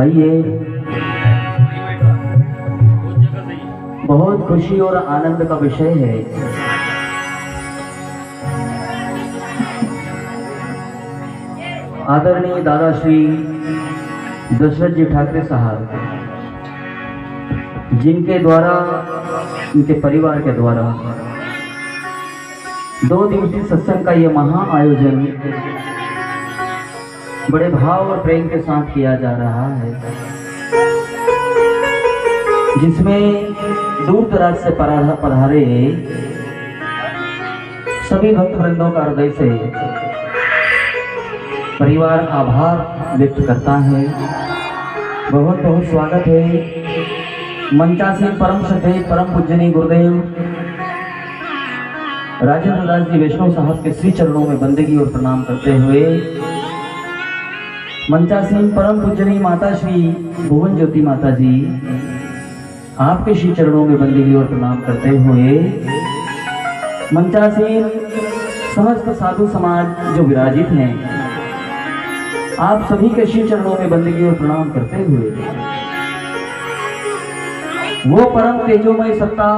आइए, बहुत खुशी और आनंद का विषय है। आदरणीय दादा श्री दशरथ जी ठाकरे साहब, जिनके द्वारा, उनके परिवार के द्वारा 2 दिवसीय सत्संग का ये महा आयोजन बड़े भाव और प्रेम के साथ किया जा रहा है, जिसमें दूर दराज से पधारे सभी भक्त वृंदों का हृदय से परिवार आभार व्यक्त करता है। बहुत बहुत स्वागत है। मंचासीन परम श्रद्धेय परम पूजनीय गुरुदेव राजेंद्र दास जी वैष्णव साहब के श्री चरणों में बंदगी और प्रणाम करते हुए, मंचासीन परम पूजनीय माता श्री भुवन ज्योति माता जी, आपके श्री चरणों में बंदगी और प्रणाम करते हुए, मंचासीन समस्त साधु समाज जो विराजित हैं, आप सभी के श्री चरणों में बंदगी और प्रणाम करते हुए, वो परम तेजोमय सत्ता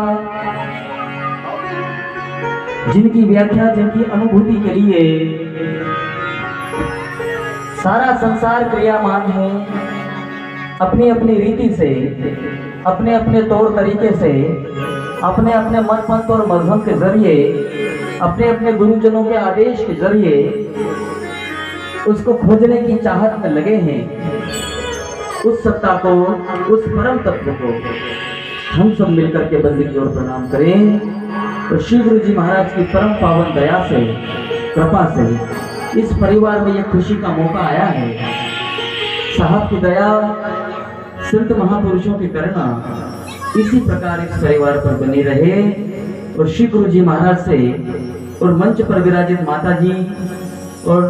जिनकी व्याख्या, जिनकी अनुभूति के लिए सारा संसार क्रियामान है, अपनी अपनी रीति से, अपने अपने तौर तरीके से, अपने अपने मन पंथ और मजहब के जरिए, अपने अपने गुरुजनों के आदेश के जरिए उसको खोजने की चाहत में लगे हैं। उस सत्ता को, उस परम तत्व को हम सब मिलकर के बंदगी और प्रणाम करें। तो श्री गुरु जी महाराज की परम पावन दया से, कृपा से इस परिवार में ये खुशी का मौका आया है। साहब की दया, संत महापुरुषों की करुणा इसी प्रकार इस परिवार पर बनी रहे। और श्री गुरु जी महाराज से और मंच पर विराजित माता जी और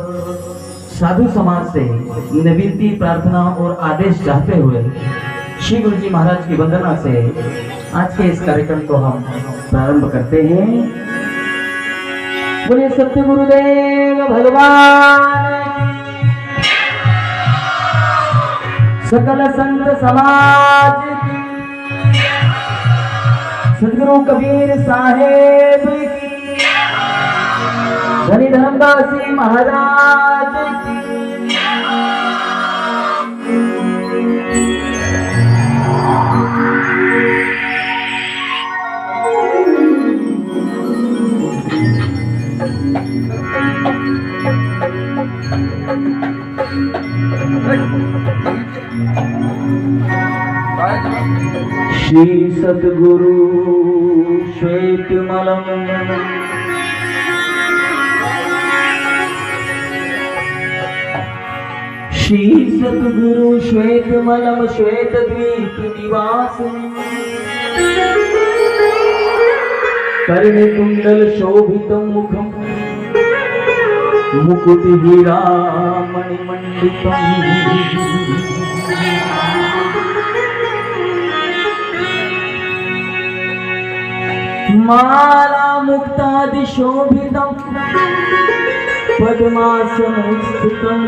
साधु समाज से निवेदन, प्रार्थना और आदेश चाहते हुए श्री गुरु जी महाराज की वंदना से आज के इस कार्यक्रम को हम प्रारंभ करते हैं। बोलिए सत्य गुरुदेव भगवान, सकल संत समाज की, सदगुरु कबीर साहेब की, धनी धर्मदास जी महाराज की। श्री सद्गुरु श्वेतमलम श्री सद्गुरु श्वेतमलम श्वेत द्वीप निवास कर्ण कुंडल शोभितं मुखम मुकुटि हीरा मणिमंडितम् माला मुक्तादि शोभितं पद्मासनं स्थितं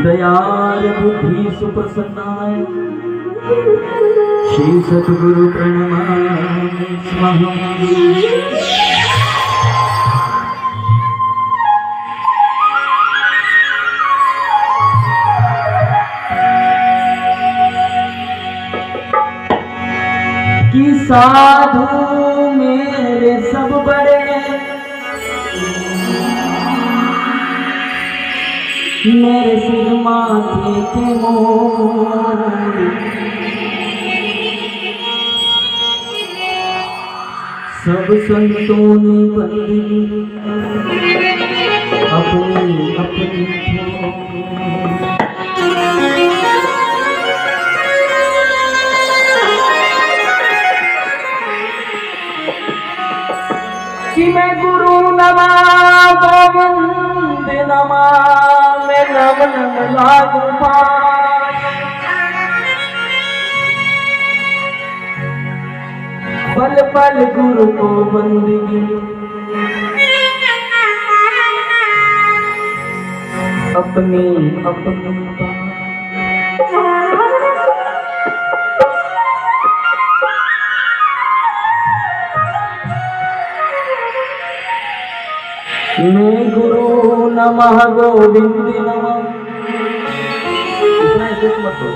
दयाल बुद्धि सुप्रसन्नाय श्री सद्गुरु प्रणमामि स्वाहा। कि साधु मेरे सब बड़े, मेरे सिर माथे के मोर, सब संतों ने बंदगी अपनी अपनी कि मैं गुरु नमा गोविंद नमा, मैं नम नम लागू पल पल गुरु को बंदगी अपनी अपनी मैं गुरु नमः गोविंद नमः। इतना ऐसे मत हो,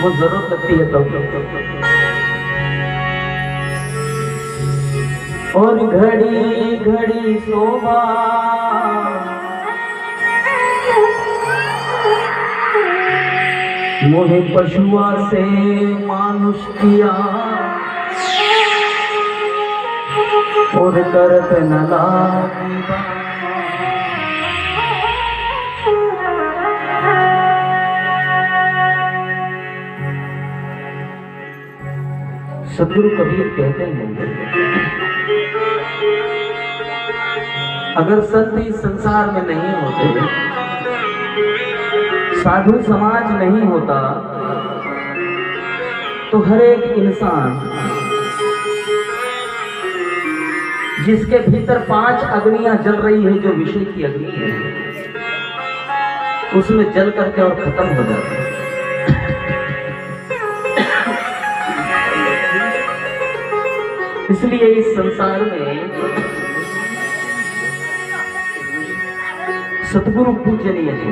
वो जरूरत लगती है तब। और घड़ी घड़ी शोभा मोहे पशुआ से मानुष किया, और करत न लागी सदगुरु कबीर कहते हैं, अगर संत इस संसार में नहीं होते, साधु समाज नहीं होता, तो हर एक इंसान जिसके भीतर 5 अग्नियां जल रही है, जो विषय की अग्नि है, उसमें जल करके और खत्म हो जाता है। इसलिए इस संसार में सतगुरु पूजनीय है।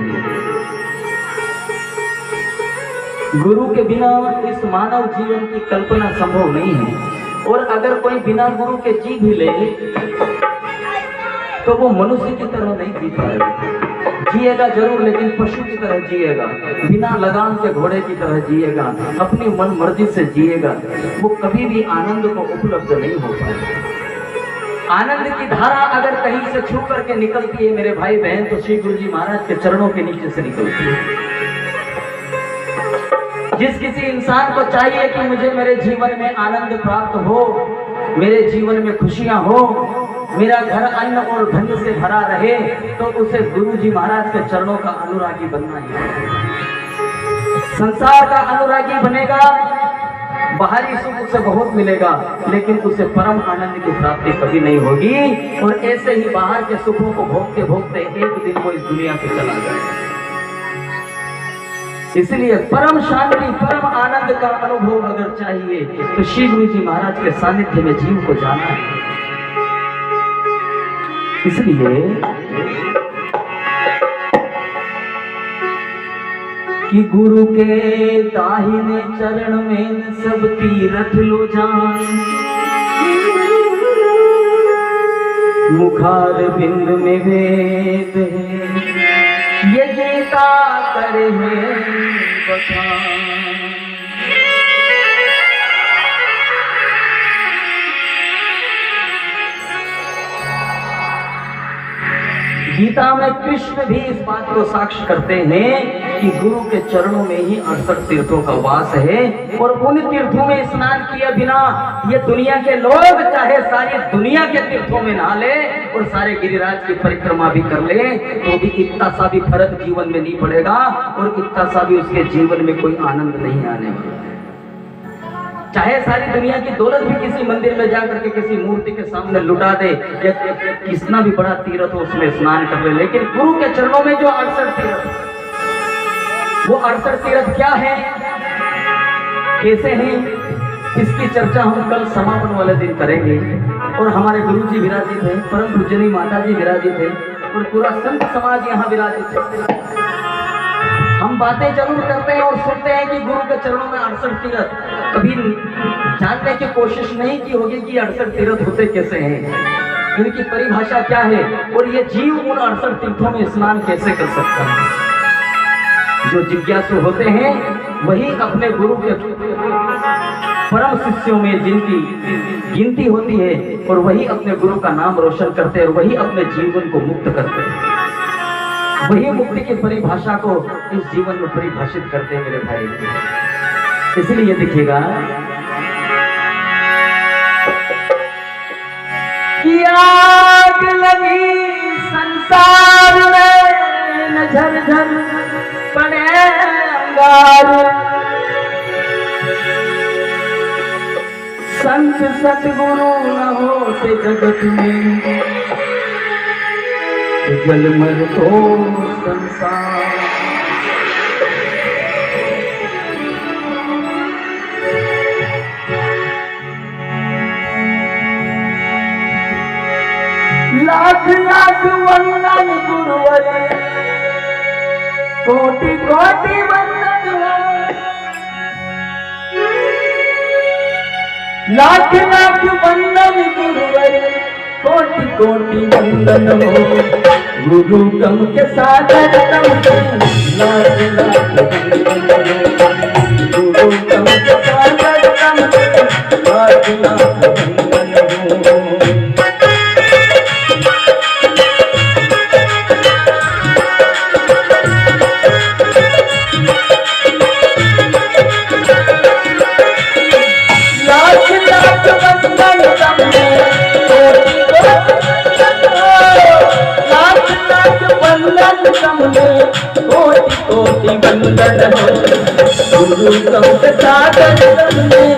गुरु के बिना इस मानव जीवन की कल्पना संभव नहीं है। और अगर कोई बिना गुरु के जी भी ले तो वो मनुष्य की तरह नहीं जी पाएगा। जिएगा जरूर, लेकिन पशु की तरह जिएगा, बिना लगाम के घोड़े की तरह जिएगा, अपनी मन मर्जी से जिएगा। वो कभी भी आनंद को उपलब्ध नहीं हो पाएगा। आनंद की धारा अगर कहीं से छू करके निकलती है मेरे भाई बहन, तो श्री गुरु जी महाराज के चरणों के नीचे से निकलती है। जिस किसी इंसान को चाहिए कि मुझे मेरे जीवन में आनंद प्राप्त हो, मेरे जीवन में खुशियां हो, मेरा घर अन्न और धन से भरा रहे, तो उसे गुरु जी महाराज के चरणों का अनुरागी बनना है। संसार का अनुरागी बनेगा, बाहरी सुख उसे बहुत मिलेगा, लेकिन उसे परम आनंद की प्राप्ति कभी नहीं होगी। और ऐसे ही बाहर के सुखों को भोगते भोगते एक दिन वो इस दुनिया से चला जाएगा। इसलिए परम शांति, परम आनंद का अनुभव अगर चाहिए तो श्री गुरु जी महाराज के सानिध्य में जीव को जाना है। इसलिए कि गुरु के दाहिने चरण में सब तीरथ लो जान, मुखार बिंद में वेद है, ये गीता करे है बखान। गीता में कृष्ण भी इस बात को साक्ष्य करते हैं कि गुरु के चरणों में ही 68 तीर्थों का वास है। और उन तीर्थों में स्नान किए बिना ये दुनिया के लोग चाहे सारी दुनिया के तीर्थों में नहा ले और सारे गिरिराज की परिक्रमा भी कर ले, तो भी इतना सा भी फर्क जीवन में नहीं पड़ेगा और इतना सा भी उसके जीवन में कोई आनंद नहीं आने वाला। चाहे सारी दुनिया की दौलत भी किसी मंदिर में जाकर के किसी मूर्ति के सामने लुटा दे, या कितना भी बड़ा तीर्थ हो उसमें स्नान कर ले, लेकिन गुरु के चरणों में जो 68 तीर्थ, वो 68 तीर्थ क्या है, कैसे हैं, इसकी चर्चा हम कल समापन वाले दिन करेंगे। और हमारे गुरु जी विराजित हैं, परम पूजनीय माता जी विराजित हैं, और पूरा संत समाज यहाँ विराजित है। हम बातें जरूर करते हैं और सुनते हैं कि गुरु के चरणों में 68 तीर्थ, कभी जानने की कोशिश नहीं की होगी कि 68 तीर्थ होते कैसे हैं, इनकी परिभाषा क्या है, और ये जीव उन 68 तीर्थों में स्नान कैसे कर सकता है। जो जिज्ञासु होते हैं वही अपने गुरु के परम शिष्यों में जिनकी गिनती होती है, और वही अपने गुरु का नाम रोशन करते हैं, और वही अपने जीवन को मुक्त करते हैं, वही मुक्ति की परिभाषा को इस जीवन में परिभाषित करते हैं मेरे भाई। इसलिए देखिएगा कि आग लगी संसार में न झरझर पड़े अंगार, संत सतगुरु न होते जगत में जलमर तो संसार। लाख लाख वंदन गुरुवर, कोटि कोटि वंदन हो। लाख लाख वंदन गुरुवर, कोटि कोटि वंदन हो। गुरु तम के सागर तम के लाख लाख वंदन हो। गुरु तम के सागर तम के लाख लाख वंदन हो। कोटि कोटि वंदन हो। गुरु तम के सागर तम में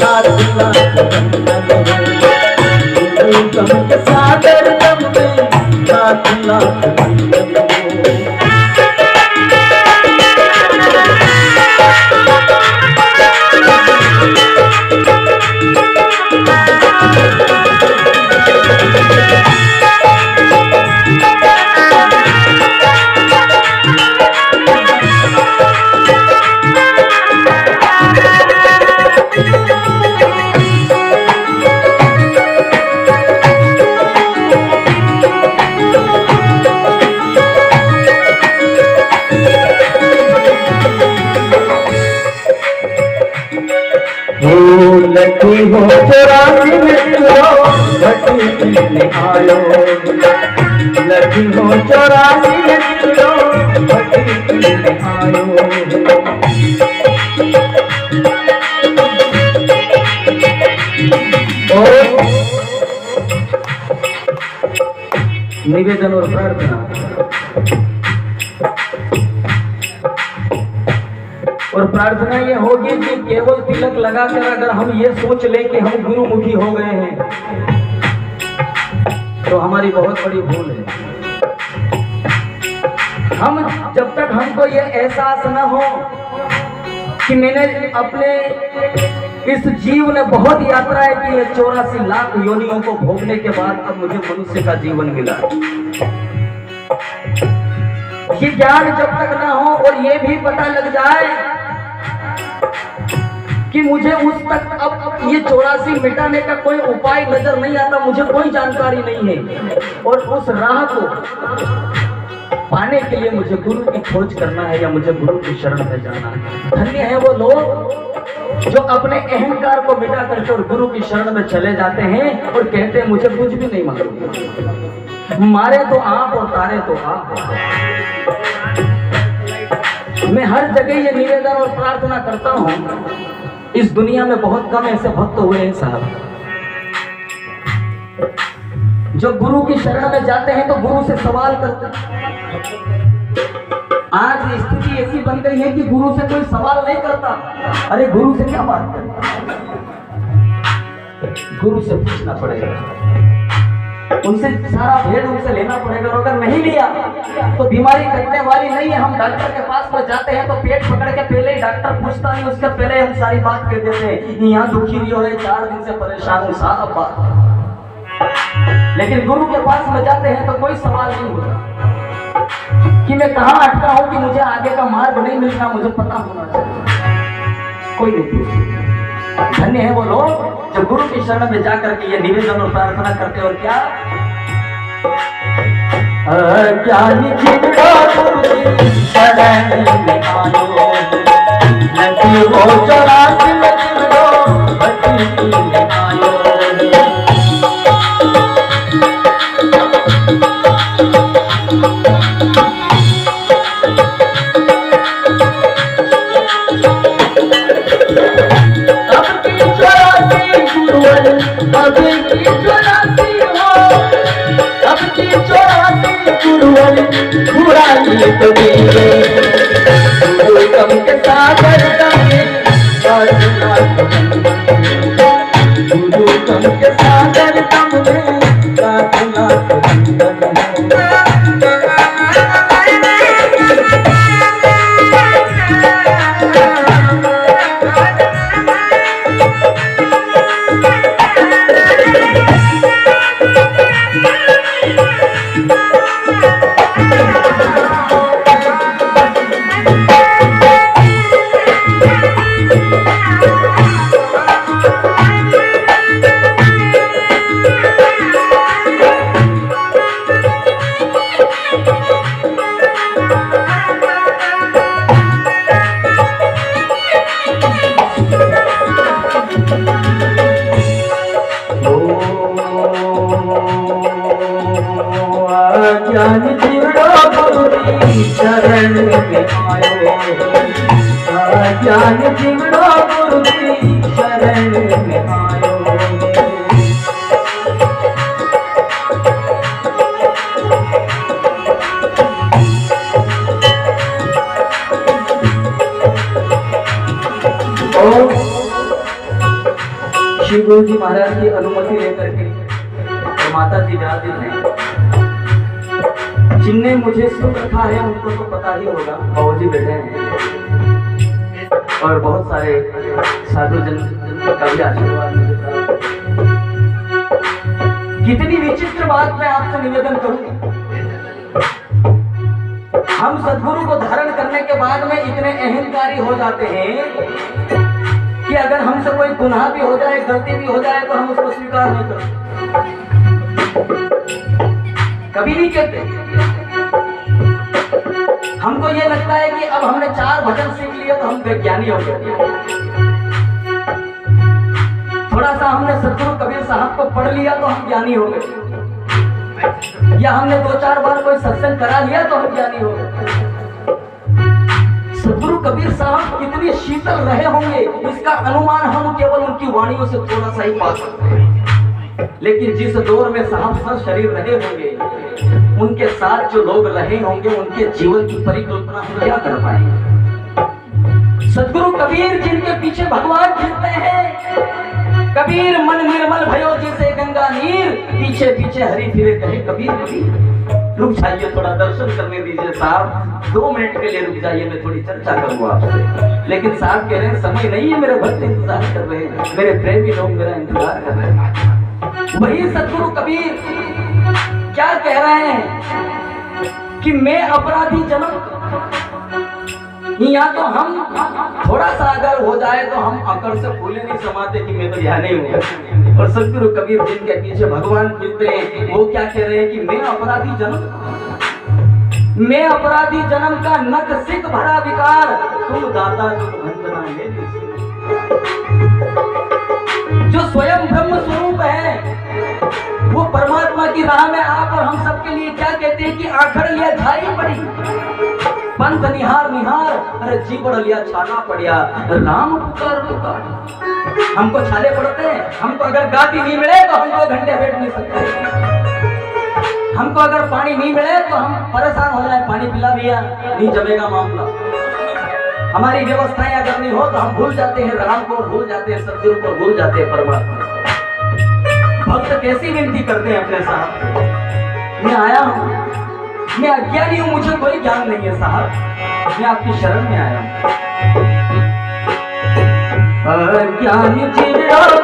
लाख लाख वंदन हो। गुरु तम के सागर तम में लाख लाख वंदन हो। लकी हो 84 में लो भट्टी पीने आयो। लकी हो 84 में लो भट्टी पीने आयो। निवेदन और प्रार्थना और प्रार्थना ये होगी कि केवल तिलक लगाकर अगर हम ये सोच लें कि हम गुरुमुखी हो गए हैं तो हमारी बहुत बड़ी भूल है। हम जब तक हमको ये एहसास न हो कि मैंने अपने इस जीव ने बहुत यात्राएं की है, 84 लाख योनियों को भोगने के बाद अब मुझे मनुष्य का जीवन मिला, ये ज्ञान जब तक ना हो और ये भी पता लग जाए कि मुझे उस तक अब ये 84 मिटाने का कोई उपाय नजर नहीं आता, मुझे कोई जानकारी नहीं है और उस राह को पाने के लिए मुझे गुरु की खोज करना है या मुझे गुरु की शरण में जाना है। धन्य है वो लोग जो अपने अहंकार को मिटा करके और गुरु की शरण में चले जाते हैं और कहते हैं मुझे कुछ भी नहीं मालूम, मारे तो आप और तारे तो आप। मैं हर जगह ये निवेदन और प्रार्थना करता हूं, इस दुनिया में बहुत कम ऐसे भक्त हुए हैं साहब जो गुरु की शरण में जाते हैं तो गुरु से सवाल करते हैं। आज स्थिति ऐसी बन गई है कि गुरु से कोई सवाल नहीं करता। अरे गुरु से क्या बात करें, गुरु से पूछना पड़ेगा, उनसे सारा भेद उनसे लेना पड़ेगा और अगर नहीं लिया तो बीमारी कटने वाली नहीं है। हम डॉक्टर के पास में जाते हैं तो पेट पकड़ के पहले ही डॉक्टर पूछता नहीं, उसके पहले हम सारी बात कह देते हैं, यहाँ दुखी नहीं हो रहे, 4 दिन से परेशान हूँ, साहब बात। लेकिन गुरु के पास में जाते हैं तो कोई सवाल नहीं होता कि मैं कहाँ अटका हूँ, कि मुझे आगे का मार्ग नहीं मिलता, मुझे पता होना चाहिए, कोई नहीं पूछता। धन्य है वो लोग जो गुरु की शरण में जाकर के ये निवेदन और प्रार्थना करते और क्या ज्ञानी जिंदा गुरु की शरण में आयो, लगी हो 84 में जिंदो भट्टी में आयो। तो गुरु तम के सागर तम में गुरु तम के सागर तम में लाख लाख वंदन हो। ज्ञान जीवड़ो गुरुजी शरण में आयो, ज्ञान जीवड़ो गुरुजी शरण में आयो। श्री गुरु जी महाराज की अनुमति लेकर के और माता जी विराजित हैं। जिनने मुझे सुख रखा है उनको तो पता ही होगा, बाबूजी बैठे हैं और बहुत सारे साधु जन का भी आशीर्वाद मुझे था। कितनी विचित्र बात मैं आपसे निवेदन करूं, हम सद्गुरु को धारण करने के बाद में इतने अहंकारी हो जाते हैं कि अगर हमसे कोई गुनाह भी हो जाए, गलती भी हो जाए तो हम उसको स्वीकार नहीं करते, कभी नहीं कहते। हमको ये लगता है कि अब हमने 4 भजन सीख लिए तो हम विज्ञानी हो गए। थोड़ा सा हमने सद्गुरु कबीर साहब को पढ़ लिया तो हम ज्ञानी हो गए, या हमने 2-4 बार कोई सत्संग करा लिया तो हम ज्ञानी हो गए। सद्गुरु कबीर साहब कितने शीतल रहे होंगे इसका अनुमान हम केवल उनकी वाणियों से थोड़ा सा ही पा सकते हैं। लेकिन जिस दौर में साहब सर शरीर रहे होंगे, उनके साथ जो लोग रहे होंगे, उनके जीवन की परिकल्पना हम क्या कर पाएंगे। सद्गुरु कबीर जिनके पीछे भगवान फिरते हैं, कबीर मन निर्मल भयो जैसे गंगा नीर, पीछे पीछे हरि फिरे कहे कबीर कबीर। रुक जाइए, थोड़ा दर्शन करने दीजिए साहब, 2 मिनट के लिए रुक जाइए, मैं थोड़ी चर्चा करूंगा आपसे। लेकिन साहब कह रहे हैं समय नहीं है, मेरे भक्त इंतजार कर रहे हैं, मेरे प्रेमी लोग मेरा इंतजार कर रहे हैं। वही सद्गुरु कबीर क्या कह रहे हैं कि मैं अपराधी जन्म, यहाँ तो हम थोड़ा सा अगर हो जाए तो हम अकड़ से फूले नहीं समाते कि मैं तो यहाँ नहीं हूँ। और सद्गुरु कबीर जिनके पीछे भगवान फिरते हैं, वो क्या कह रहे हैं कि मैं अपराधी जन्म, मैं अपराधी जन्म का नख सिख भरा विकार, तुम दाता जो वंदना में जो स्वयं ब्रह्म स्वरूप है, वो परमात्मा की राह में आप और हम सबके लिए क्या कहते हैं कि आखड़ लिया झाई पड़ी, पंथ निहार निहार, अरे जी पड़ लिया छाना पड़िया, राम पुकार पुकार। हमको छाले पड़ते हैं, हमको अगर गाती नहीं मिले तो हम 2 घंटे बैठ नहीं सकते, हमको अगर पानी नहीं मिले तो हम परेशान हो जाए, पानी पिला भैया, नहीं जमेगा मामला। हमारी व्यवस्थाएं अगर नहीं हो तो हम भूल जाते हैं राम को, भूल जाते हैं सद्गुरु को, भूल जाते हैं परमात्मा। भक्त कैसी विनती करते हैं अपने साहब, मैं आया हूँ, मैं अज्ञानी हूँ, मुझे कोई ज्ञान नहीं है साहब, मैं आपकी शरण में आया हूँ। अज्ञानी शरण में आयो,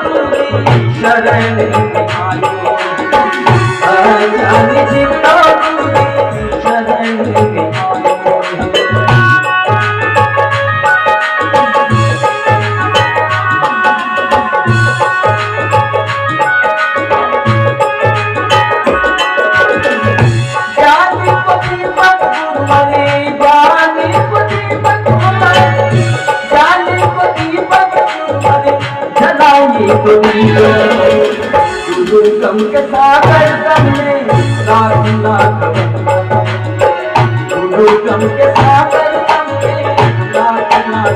अज्ञानी शरण में आयो। गुरु कम के सागर सामने लाख लाख गुरु कम के सागर सामने लाख लाख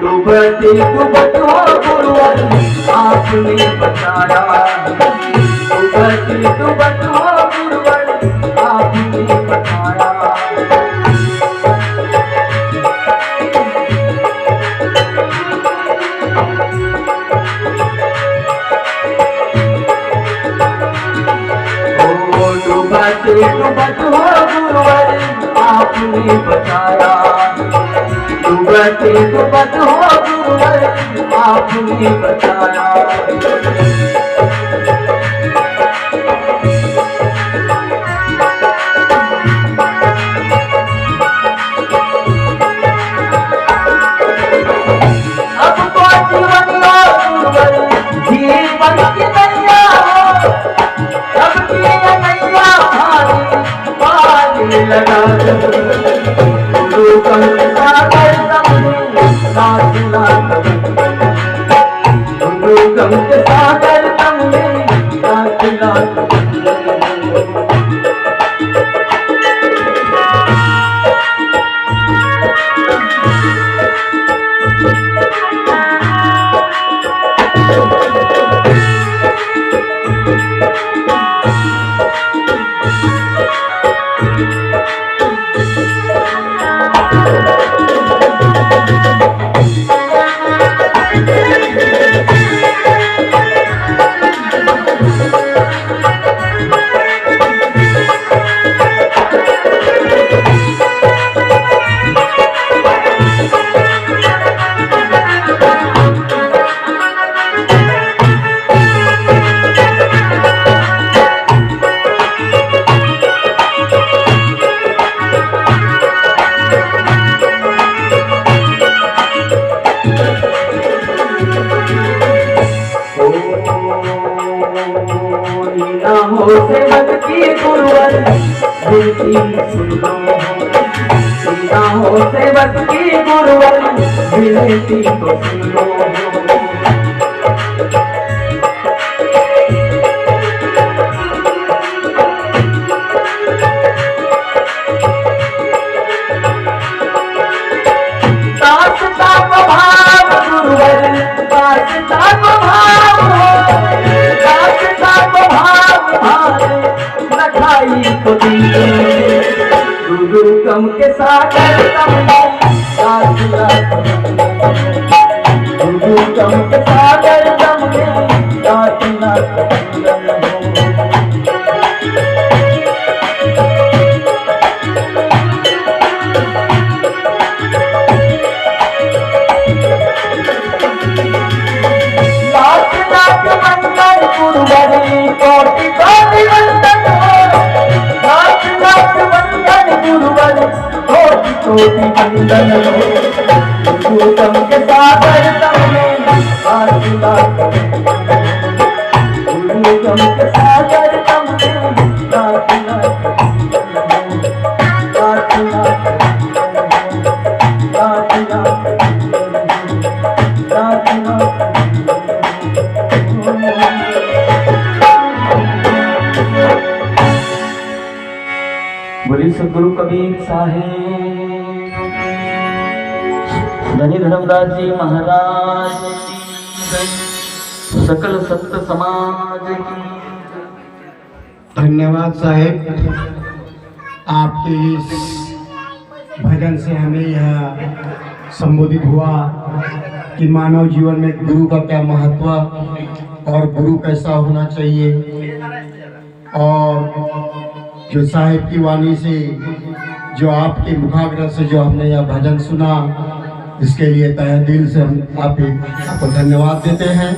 डूबती डूबत हो गुरुवर आपने बताया, डूबती डूबत हो गुरुवर आपने बताया। एक पद हो गुरुवर आपने बताया। अब तो जीवन लो गुरुवर जीवन की नैया हो, अब की नैया भारी पानी लगा गुरु कंसा कर समझे साथ लाख, गुरु कंसा कर समझे साथ लाख। हो सेवक की गुरुवर बेटी सुनो, सीधा हो सेवक की गुरुवर बेटी को सुनो। दासता को भाव गुरुवर, दासता को भाव हो, दासता को भाव भारे लखाई को दिए गुरु कम के सागर तमने दासला, गुरु कम के सागर तमने दासला। कोटि कोटि वंदन हो, लाख लाख वंदन गुरुवर कोटि कोटि वंदन हो। गुरु कम के सागर तमने दासला, गुरु कम के सागर तमने दासला, दासला, दासला, दासला। बोली सदगुरु कबीर साहेब, धनी धर्मदास जी महाराज की, सकल संत समाज की। धन्यवाद साहेब, आपके इस भजन से हमें यह संबोधित हुआ कि मानव जीवन में गुरु का क्या महत्व और गुरु कैसा होना चाहिए। और जो साहिब की वाणी से, जो आपके मुखाग्र से जो हमने यह भजन सुना, इसके लिए तहे दिल से हम आपको धन्यवाद देते हैं।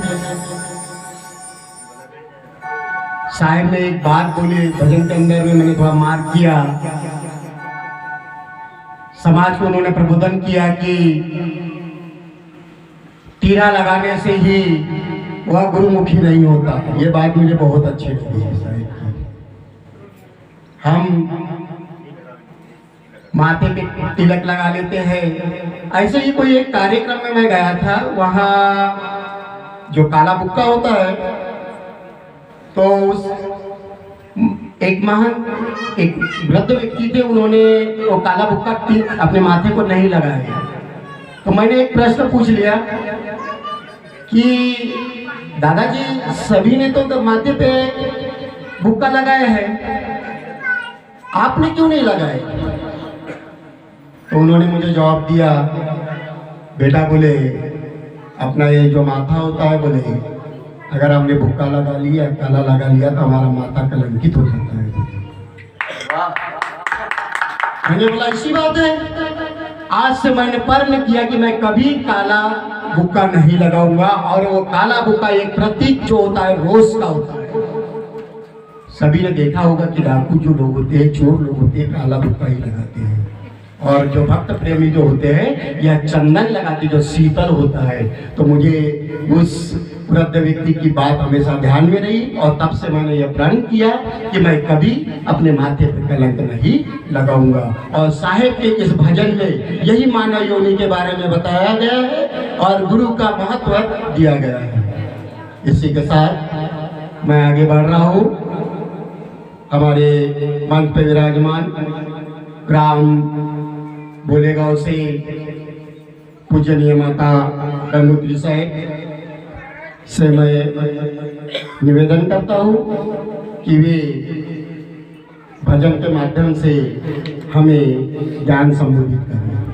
साहिब ने एक बात बोली भजन के अंदर में, मैंने थोड़ा मार्क किया। समाज को उन्होंने प्रबोधन किया कि टीरा लगाने से ही वह गुरुमुखी नहीं होता। ये बात मुझे बहुत अच्छी लगी है साहिब की। हम माथे पे तिलक लगा लेते हैं। ऐसे ही कोई एक कार्यक्रम में मैं गया था, वहाँ जो काला बुक्का होता है, तो उस एक महान एक वृद्ध व्यक्ति थे, उन्होंने वो काला बुक्का अपने माथे को नहीं लगाया। तो मैंने एक प्रश्न पूछ लिया कि दादाजी सभी ने तो माथे पे बुक्का लगाया है, आपने क्यों नहीं लगाए? तो उन्होंने मुझे जवाब दिया, बेटा बोले अपना ये जो माथा होता है, बोले अगर हमने बुक्का लगा लिया, काला लगा लिया तो हमारा माथा कलंकित हो जाता है। मैंने बोला ऐसी बात है? आज से मैंने प्रण किया कि मैं कभी काला बुक्का नहीं लगाऊंगा। और वो काला बुक्का एक प्रतीक जो होता है रोष का होता है। सभी ने देखा होगा कि डाकू जो लोग होते हैं, चोर लोग होते हैं, काला बुक्का ही लगाते हैं। और जो भक्त प्रेमी जो होते हैं यह चंदन लगाते जो शीतल होता है। तो मुझे उस वृद्ध व्यक्ति की बात हमेशा ध्यान में रही और तब से मैंने यह प्रण किया कि मैं कभी अपने माथे पर कलंक नहीं लगाऊंगा। और साहेब के इस भजन में यही मानव योनि के बारे में बताया गया है और गुरु का महत्व दिया गया है। इसी के साथ मैं आगे बढ़ रहा हूँ। हमारे मंच पे विराजमान ग्राम बोलेगांव से पूजनीय माता गंगोत्री साहेब से मैं निवेदन करता हूँ कि वे भजन के माध्यम से हमें ज्ञान संबोधित करें।